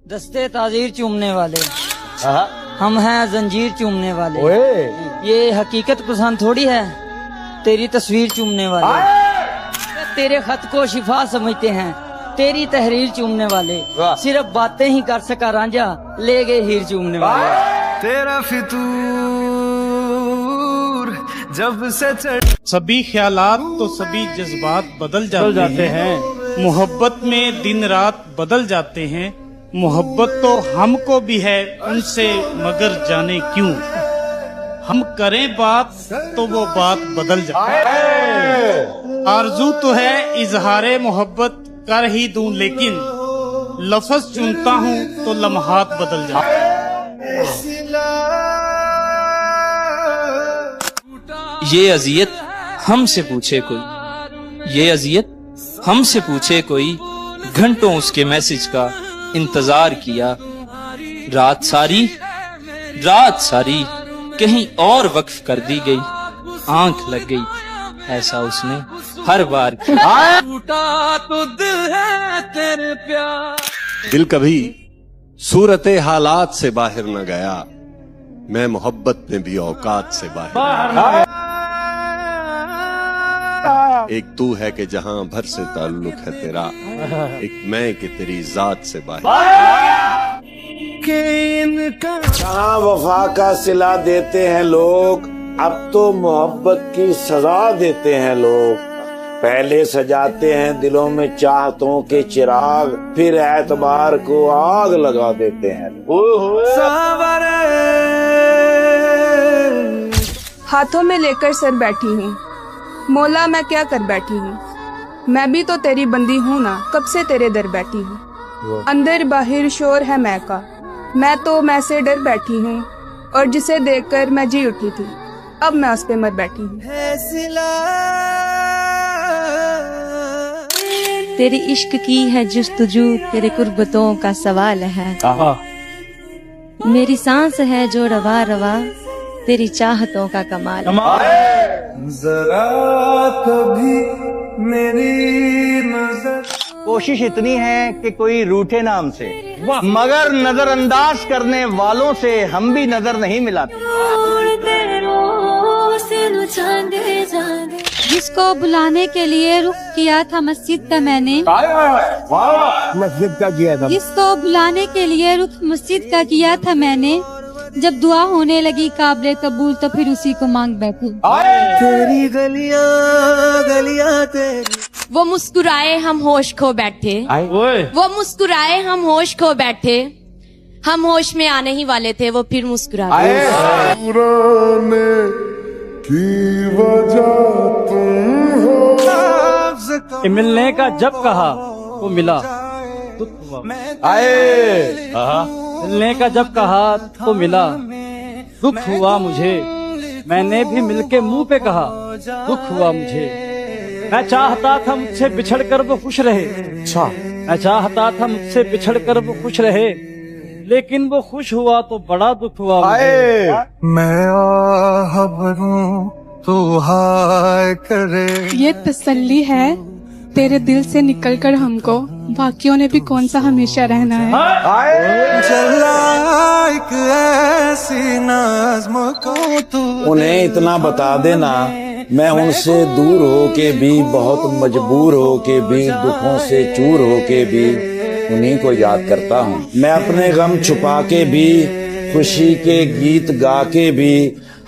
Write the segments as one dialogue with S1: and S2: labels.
S1: दस्ते ताजीर चूमने वाले हम हैं जंजीर चूमने वाले। ये हकीकत पसंद थोड़ी है तेरी तस्वीर चूमने वाले। तेरे खत को शिफा समझते हैं तेरी तहरीर चूमने वाले। सिर्फ बातें ही कर सका रांझा ले गए हीर चूमने वाले।
S2: तेरा फितूर जब से
S3: सभी ख्यालात तो सभी जज्बात बदल जाते हैं। मोहब्बत में दिन रात बदल जाते हैं। मोहब्बत तो हमको भी है उनसे मगर जाने क्यों हम करें बात तो वो बात बदल जाती है। आरज़ू तो है इजहारे मोहब्बत कर ही दूं लेकिन लफ्ज़ चुनता हूँ तो लम्हात बदल जाते हैं।
S4: ये अजियत हमसे पूछे कोई, ये अजियत हमसे पूछे कोई, घंटों उसके मैसेज का इंतजार किया। रात सारी कहीं और वक्फ कर दी गई। आंख लग गई ऐसा उसने हर बार किया।
S2: टूटा तो दिल है तेरे प्यार।
S5: दिल कभी सूरते हालात से बाहर न गया, मैं मोहब्बत में भी औकात से बाहर। एक तू है कि जहां भर से ताल्लुक है तेरा, एक मैं कि तेरी जात से बाहर।
S6: जहाँ वफा का सिला देते हैं लोग, अब तो मोहब्बत की सजा देते हैं लोग। पहले सजाते हैं दिलों में चाहतों के चिराग, फिर एतबार को आग लगा देते हैं।
S7: हाथों में लेकर सर बैठी हूँ, मौला मैं क्या कर बैठी हूँ। मैं भी तो तेरी बंदी हूँ ना, कब से तेरे दर बैठी हूँ। अंदर बाहर शोर है मैं का, मैं तो मैं से डर बैठी हूँ। और जिसे देखकर मैं जी उठी थी, अब मैं उस पे मर बैठी हूँ।
S8: तेरी इश्क की है जुस्तजू, तेरे कुर्बतों का सवाल है। मेरी सांस है जो रवा रवा, तेरी चाहतों का कमाल है।
S2: जरा कभी मेरी नजर।
S9: कोशिश इतनी है कि कोई रूठे नाम से, मगर नजरअंदाज करने वालों से हम भी नजर नहीं मिलाते।
S8: जिसको बुलाने के लिए रुख किया था मस्जिद का मैंने,
S6: मस्जिद का किया था।
S8: जिसको बुलाने के लिए रुख मस्जिद का किया था मैंने, जब दुआ होने लगी काबिल कबूल तो फिर उसी को मांग बैठी।
S2: तेरी गलियां तेरी।
S10: वो मुस्कुराए हम होश खो बैठे, वो मुस्कुराए हम होश खो बैठे। हम होश में आने ही वाले थे, वो फिर मुस्कुराए।
S9: मिलने का जब कहा वो मिला, मिलने का जब कहा तो मिला। दुख हुआ मुझे, मैंने भी मिलके मुंह पे कहा दुख हुआ मुझे। मैं चाहता था मुझसे बिछड़ कर वो खुश रहे, मैं चाहता था मुझसे बिछड़ कर वो खुश रहे, लेकिन वो खुश हुआ तो बड़ा दुख हुआ मुझे।
S2: मैं आह भरूं तो हाय करे।
S7: ये तसल्ली है तेरे दिल से निकलकर हमको, बाकियों ने भी कौन सा हमेशा रहना है।
S2: चला एक ऐसी नाज़्म को तू।
S6: उन्हें इतना बता देना, मैं उनसे दूर होके भी, बहुत मजबूर होके भी, दुखों से चूर होके भी उन्हीं को याद करता हूँ। मैं अपने गम छुपा के भी, खुशी के गीत गा के भी,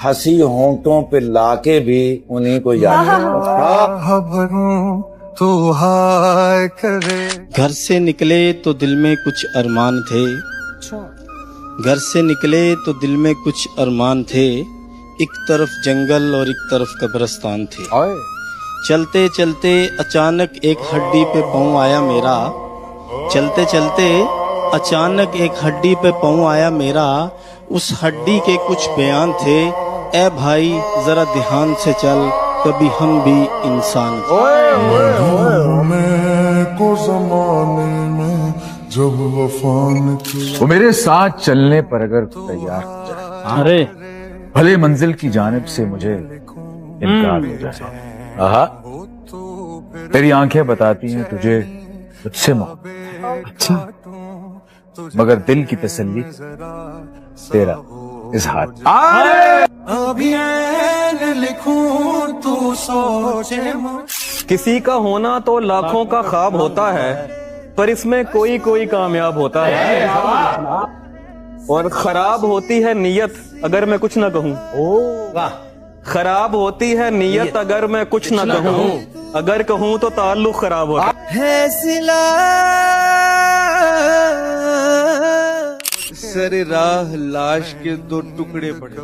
S6: हंसी होंठों पे ला के भी उन्हीं को याद करता हूँ।
S2: तो हाय करे।
S3: घर से निकले तो दिल में कुछ अरमान थे, घर से निकले तो दिल में कुछ अरमान थे। एक तरफ जंगल और एक तरफ कब्रिस्तान थे। चलते चलते अचानक एक हड्डी पे पाँव आया मेरा, चलते चलते अचानक एक हड्डी पे पाँव आया मेरा। उस हड्डी के कुछ बयान थे, ए भाई जरा ध्यान से चल, कभी हम भी इंसान थे।
S11: वो मेरे साथ चलने पर अगर तैयार हो जाए, अरे भले मंजिल की जानिब से मुझे इनकार हो जाए। आहा, तेरी आंखें बताती हैं तुझे मुझसे मोहब्बत। अच्छा, मगर दिल की तसल्ली तेरा इजहार।
S12: किसी का होना तो लाखों का ख्वाब होता है, पर इसमें कोई कोई कामयाब होता है। और खराब होती है नीयत अगर मैं कुछ न कहूँ। खराब होती है नीयत अगर मैं कुछ न कहूँ, अगर कहूँ तो ताल्लुक खराब होता है।
S2: सरे राह लाश के दो टुकड़े पड़े,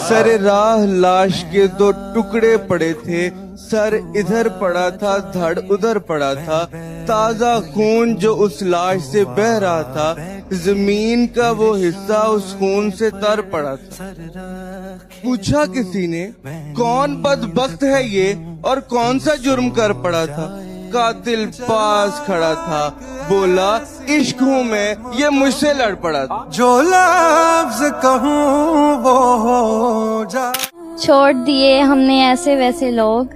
S2: सरे राह लाश के दो टुकड़े पड़े थे। सर इधर पड़ा था, धड़ उधर पड़ा था। ताजा खून जो उस लाश से बह रहा था, जमीन का वो हिस्सा उस खून से तर पड़ा था। पूछा किसी ने, कौन बदबख्त है ये और कौन सा जुर्म कर पड़ा था? कातिल पास खड़ा था, बोला इश्क हूँ मैं, ये मुझसे लड़ पड़ा था। जो लफ्ज़ कहूँ वो हो जा।
S8: छोड़ दिए हमने ऐसे वैसे लोग,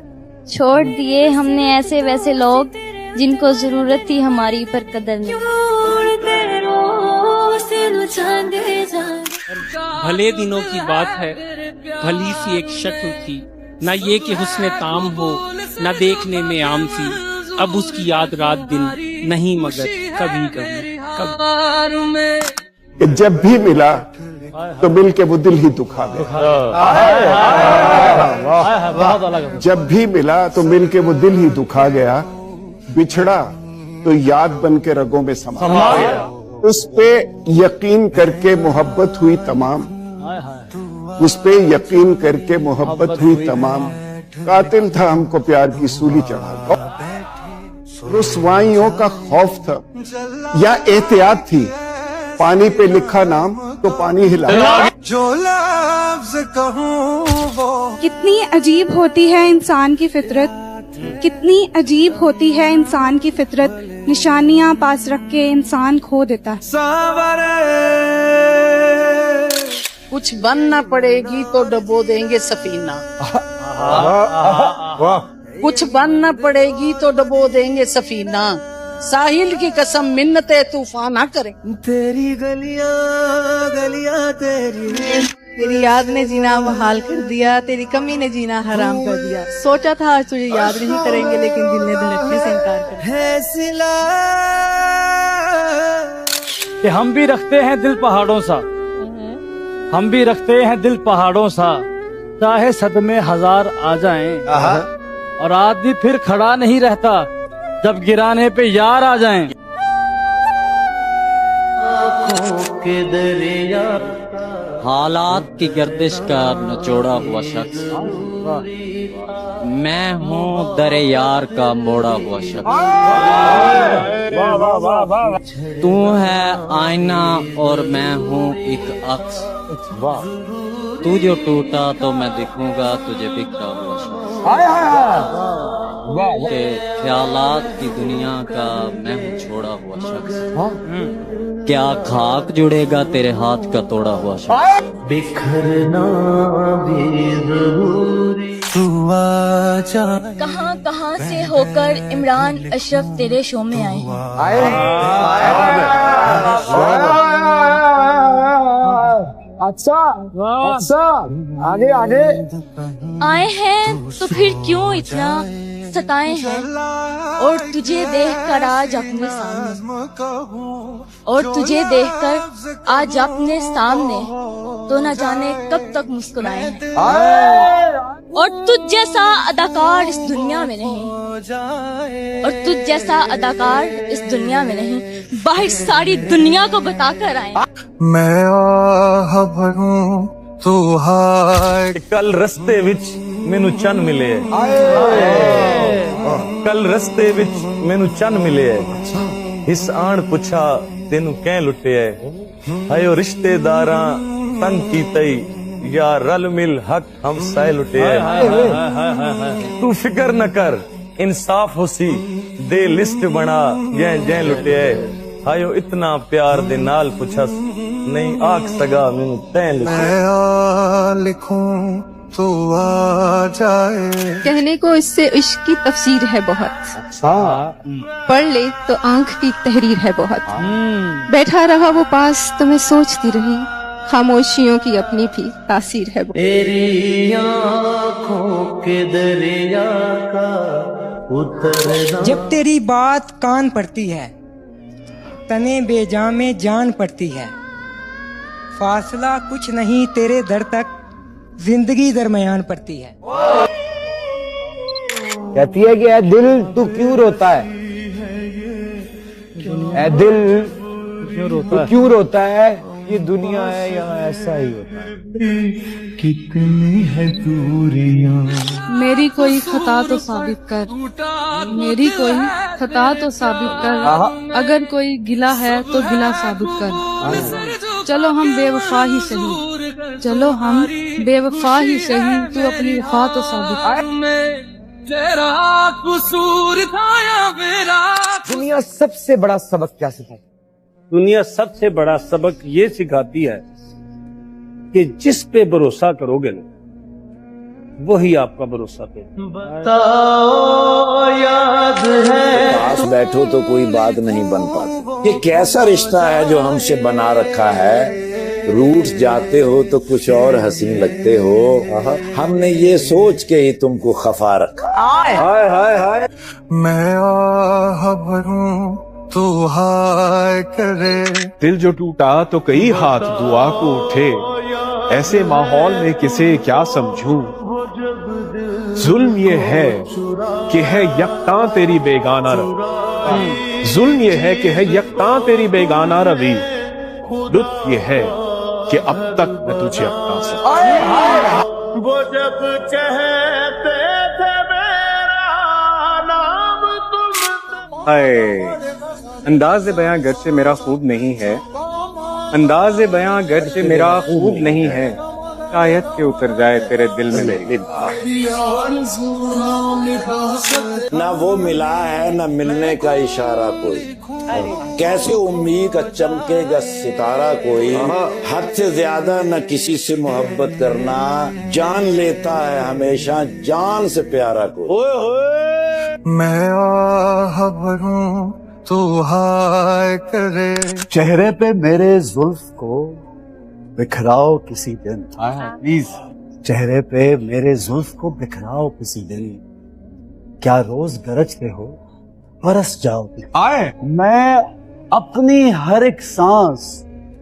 S8: छोड़ दिए हमने ऐसे वैसे लोग, जिनको जरूरत थी हमारी पर कदर नहीं।
S13: भले दिनों की बात है, भली सी एक शक्ल थी, न ये कि हुस्न ताम हो, न देखने में आम सी। अब उसकी याद रात दिन नहीं, मगर कभी कभी
S14: कि जब भी मिला तो मिल के वो दिल ही दुखा गया। जब भी मिला तो मिल के वो दिल ही दुखा गया। बिछड़ा तो याद बन के रगों में समा गया। उस पे यकीन करके मोहब्बत हुई तमाम, उस पे यकीन करके मोहब्बत हुई तमाम। कातिल था हमको प्यार की सूली चढ़ा, रुसवाइयों का खौफ था या एहतियात थी। पानी पे लिखा नाम तो पानी हिला। जो लफ्ज़ कहूँ वो।
S7: कितनी अजीब होती है इंसान की फितरत, कितनी अजीब होती है इंसान की फितरत। निशानियां पास रख के इंसान खो देता है।
S15: कुछ बनना पड़ेगी तो डबो देंगे सफीना, कुछ बनना पड़ेगी तो डबो देंगे सफीना। साहिल की कसम मिन्नते तूफान ना करे। तेरी गलियां गलियां तेरी याद ने जीना बहाल कर दिया, तेरी कमी ने जीना हराम कर दिया। सोचा था आज तुझे याद नहीं करेंगे, लेकिन दिल ने धड़कने से इनकार कर दिया।
S9: कि हम भी रखते हैं दिल पहाड़ों सा, हम भी रखते हैं दिल पहाड़ों सा। चाहे सदमे हजार आ जाएं, और आदमी फिर खड़ा नहीं रहता जब गिराने पे यार आ जाएं।
S1: हालात की गर्दिश का नचोड़ा हुआ शख्स, मैं हूँ दरे यार का मोड़ा हुआ शख्स। तू है आईना और मैं हूँ एक अक्स। तू जो टूटा तो मैं दिखूंगा तुझे बिखरा हुआ शख्स। के ख्यालात की दुनिया का मैं हूँ छोड़ा हुआ शख्स। क्या खाक जुड़ेगा तेरे हाथ का तोड़ा हुआ शख्स। बिखरना भी जरूरी।
S8: कहाँ कहाँ से होकर इमरान अशरफ तेरे शो में आए
S14: अच्छा आगे आगे
S8: आए हैं तो फिर क्यों इतना सताए हैं। और तुझे देखकर आज अपने सामने, और तुझे देखकर आज अपने सामने, तो न जाने कब तक मुस्कुराए। और तुझ जैसा अदाकार इस दुनिया में नहीं, और तुझ जैसा अदाकार इस दुनिया में नहीं, बाहर सारी दुनिया को बता कर आए।
S2: मैं आह भरूं तू हाय।
S12: कल रस्ते विच मैनू चन मिले, कल रस्ते विच मैनू चन मिले। इस आण पुछा तेनू कैं लुटे, हायो रिश्तेदारां तंग की तई, या रल मिल हक हम सह लुटे। तू फिकर न कर इंसाफ होसी, दे लिस्ट बना जै जै लुटे। हायो इतना प्यार दे नाल पुछस, नहीं आख सगा मैनू तैं लुटे।
S2: लिखूं तो आ जाए।
S16: कहने को इससे इश्क की तफसीर है बहुत, पढ़ ले तो आंख की तहरीर है बहुत। बैठा रहा वो पास तो मैं सोचती रही, खामोशियों की अपनी भी तासीर है बहुत।
S1: तेरी आँखों के दरिया का उतरना।
S17: जब तेरी बात कान पड़ती है, तने बेजान में जान पड़ती है। फासला कुछ नहीं तेरे दर तक, जिंदगी दरमियान पड़ती है।
S18: कहती है कि ऐ दिल तू क्यों रोता है, ऐ दिल तू क्यों रोता है, ये दुनिया है यहाँ ऐसा ही होता है।
S2: कितनी है दूरियां।
S16: मेरी कोई खता तो साबित कर, मेरी कोई खता तो साबित कर, अगर कोई गिला है तो गिला साबित कर। चलो हम बेवफा ही सही, चलो हम बेवफा ही सही, तू अपनी वफा तो साबित कर।
S1: तेरा कसूर था या मेरा।
S18: दुनिया सबसे बड़ा सबक क्या सिखाती?
S9: दुनिया सबसे बड़ा सबक ये सिखाती है कि जिस पे भरोसा करोगे ना, वही आपका भरोसा पे।
S1: बताओ याद है।
S6: पास बैठो तो कोई बात नहीं बन पाती। ये कैसा रिश्ता है जो हमसे बना रखा है? रूठ जाते हो तो कुछ और हसीन लगते हो, हमने ये सोच के ही तुमको खफा रखा।
S18: हाय हाय हाय।
S2: मैं आह भरूं तो हाय करे।
S11: दिल जो टूटा तो कई हाथ दुआ को उठे, ऐसे माहौल में किसे क्या समझूं। जुल्म ये है कि है यकता तेरी बेगाना रवि, जुल्म ये है कि है यकता तेरी बेगाना रवि, लुत्फ ये है कि अब तक मैं तुझे अपना सकता।
S2: वो जब कहते थे मेरा नाम तुम।
S19: अंदाज़ बयां गर्चे मेरा खूब नहीं है, अंदाज़ बयां गर्चे मेरा खूब नहीं है, शायद के उतर जाए तेरे दिल में मेरी।
S6: ना वो मिला है ना मिलने का इशारा कोई, कैसे उम्मीद का चमकेगा सितारा कोई। हद से ज्यादा न किसी से मोहब्बत करना, जान लेता है हमेशा जान से प्यारा कोई।
S2: मैं आह भरूं तो हाय करे।
S20: चेहरे पे मेरे जुल्फ को बिखराओ किसी दिन, प्लीज। चेहरे पे मेरे जुल्फ को बिखराओ किसी दिन, क्या रोज गरजते हो बरस जाओ। मैं अपनी हर एक सांस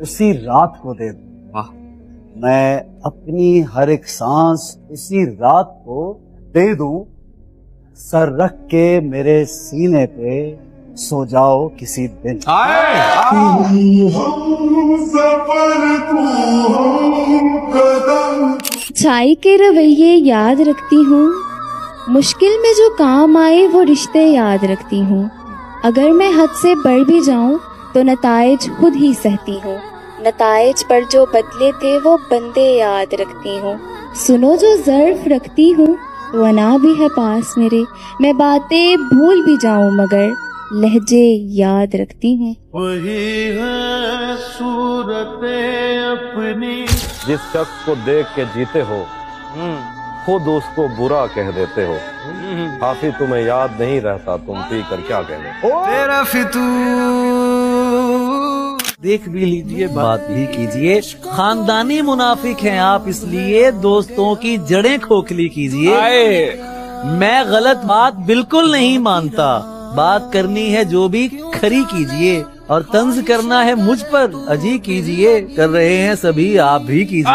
S20: उसी रात को दे दूं, मैं अपनी हर एक सांस उसी रात को दे दूं। सर रख के मेरे सीने पे सो जाओ किसी दिन।
S8: चाय के रवैये याद रखती हूँ, मुश्किल में जो काम आए वो रिश्ते याद रखती हूँ। अगर मैं हद से बढ़ भी जाऊँ तो नताइज खुद ही सहती हूँ, नताइज पर जो बदले थे वो बंदे याद रखती हूँ। सुनो जो ज़र्फ रखती हूँ, वना भी है पास मेरे, मैं बातें भूल भी जाऊँ मगर लहजे याद रखती हूँ।
S2: वही है सूरतें अपनी।
S12: जिस शख्स को देख के जीते हो, खुद उसको बुरा कह देते हो। काफी तुम्हें याद नहीं रहता, तुम पी कर क्या कहने।
S2: तेरा
S21: देख भी लीजिए, बात भी कीजिए। खानदानी मुनाफिक हैं आप, इसलिए दोस्तों की जड़ें खोखली कीजिए। मैं गलत बात बिल्कुल नहीं मानता, बात करनी है जो भी खरी कीजिए, और तंज करना है मुझ पर अजी कीजिए। कर रहे हैं सभी, आप भी कीजिए।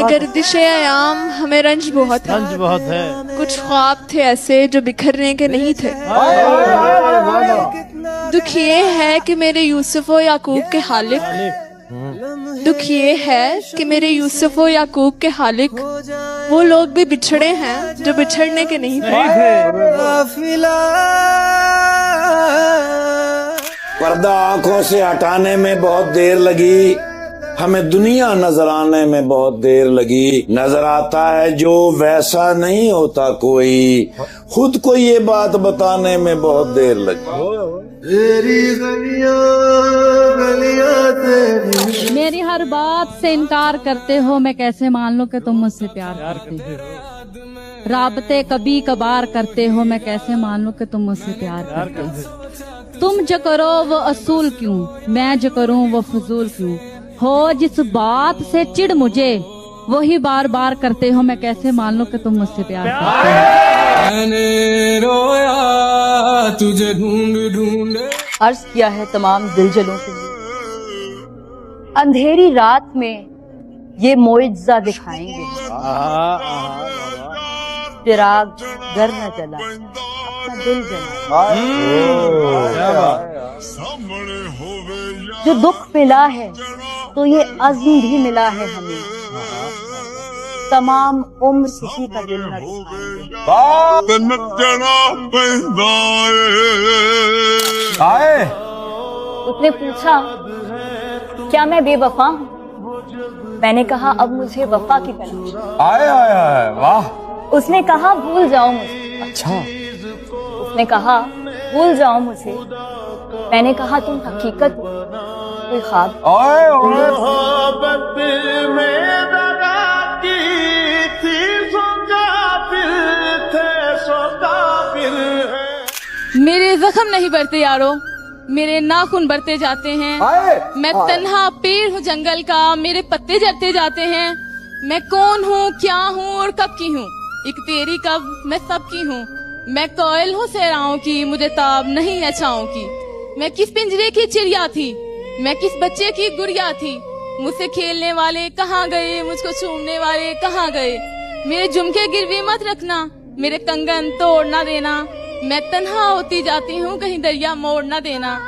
S7: गर्दिश आयाम हमें रंज बहुत है,
S9: रंज बहुत है।
S7: कुछ ख्वाब थे ऐसे जो बिखरने के नहीं थे। दुख ये है कि मेरे यूसुफ और याकूब के हालिक, दुख ये है कि मेरे यूसुफ और याकूब के हालिक वो लोग भी बिछड़े हैं जो बिछड़ने के नहीं थे।
S6: पर्दा आंखों से हटाने में बहुत देर लगी, हमें दुनिया नजर आने में बहुत देर लगी। नजर आता है जो वैसा नहीं होता कोई, खुद को ये बात बताने में बहुत देर लगी।
S8: मेरी हर बात से इनकार करते हो, मैं कैसे मान लूं कि तुम मुझसे प्यार करते हो। राबते कभी कभार करते हो, मैं कैसे मान लूं कि तुम मुझसे प्यार करते हो। तुम जो करो वो असूल क्यों, मैं जो करूं वो फजूल क्यों। हो जिस बात से चिढ़ मुझे, वही बार बार करते हो, मैं कैसे मान लूं कि तुम मुझसे प्यार करते हो।
S4: मैंने रोया तुझे ढूंढ ढूंढ।
S22: अर्ज किया है तमाम दिलजलों के लिए, अंधेरी रात में ये मोइज़ा दिखाएंगे। चिराग घर न जला, अपना दिल जला। जो दुख मिला है तो ये अज़्म भी मिला है हमें, तमाम उम्र किसी का दिल न
S6: आए।
S22: उसने पूछा क्या मैं बेवफा हूँ, मैंने कहा अब मुझे वफा की तलाश।
S6: आए आए आए, वाह।
S22: उसने कहा भूल जाओ मुझे।
S6: अच्छा।
S22: उसने कहा भूल जाओ मुझे, मैंने कहा तुम हकीकत हो, कोई ख्वाब।
S10: मेरे जख्म नहीं बढ़ते यारो, मेरे नाखून बढ़ते जाते हैं। मैं तन्हा पेड़ हूँ जंगल का, मेरे पत्ते झड़ते जाते हैं। मैं कौन हूँ, क्या हूँ और कब की हूँ, एक तेरी कब मैं सबकी हूँ। मैं कोयल हूँ सहराओं की, मुझे ताब नहीं है छाओं की। मैं किस पिंजरे की चिड़िया थी, मैं किस बच्चे की गुड़िया थी। मुझसे खेलने वाले कहाँ गए, मुझको चूमने वाले कहाँ गए। मेरे झुमके गिरवी मत रखना, मेरे कंगन तोड़ ना देना। मैं तन्हा होती जाती हूँ, कहीं दरिया मोड़ ना देना।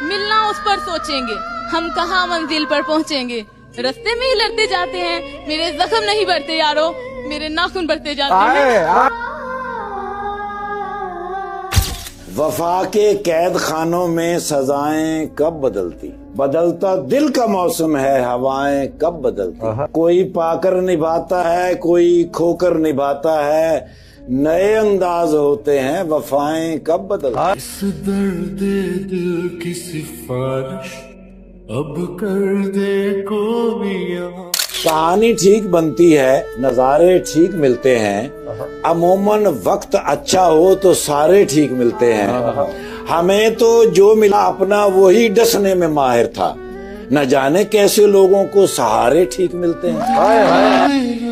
S10: मिलना उस पर सोचेंगे, हम कहाँ मंजिल पर पहुँचेंगे। रास्ते में ही लड़ते जाते हैं, मेरे जख्म नहीं बढ़ते यारो, मेरे नाखून बढ़ते जाते हैं।
S6: वफा के कैद खानों में सजाएं कब बदलती, बदलता दिल का मौसम है, हवाएं कब बदलती। कोई पाकर निभाता है, कोई खोकर निभाता है, नए अंदाज होते हैं, वफाएं कब बदलती।
S4: इस दर्द दिल की सिफारिश अब कर दे कोई।
S6: कहानी ठीक बनती है, नज़ारे ठीक मिलते हैं, अमूमन वक्त अच्छा हो तो सारे ठीक मिलते हैं। हमें तो जो मिला अपना वही डसने में माहिर था, न जाने कैसे लोगों को सहारे ठीक मिलते हैं।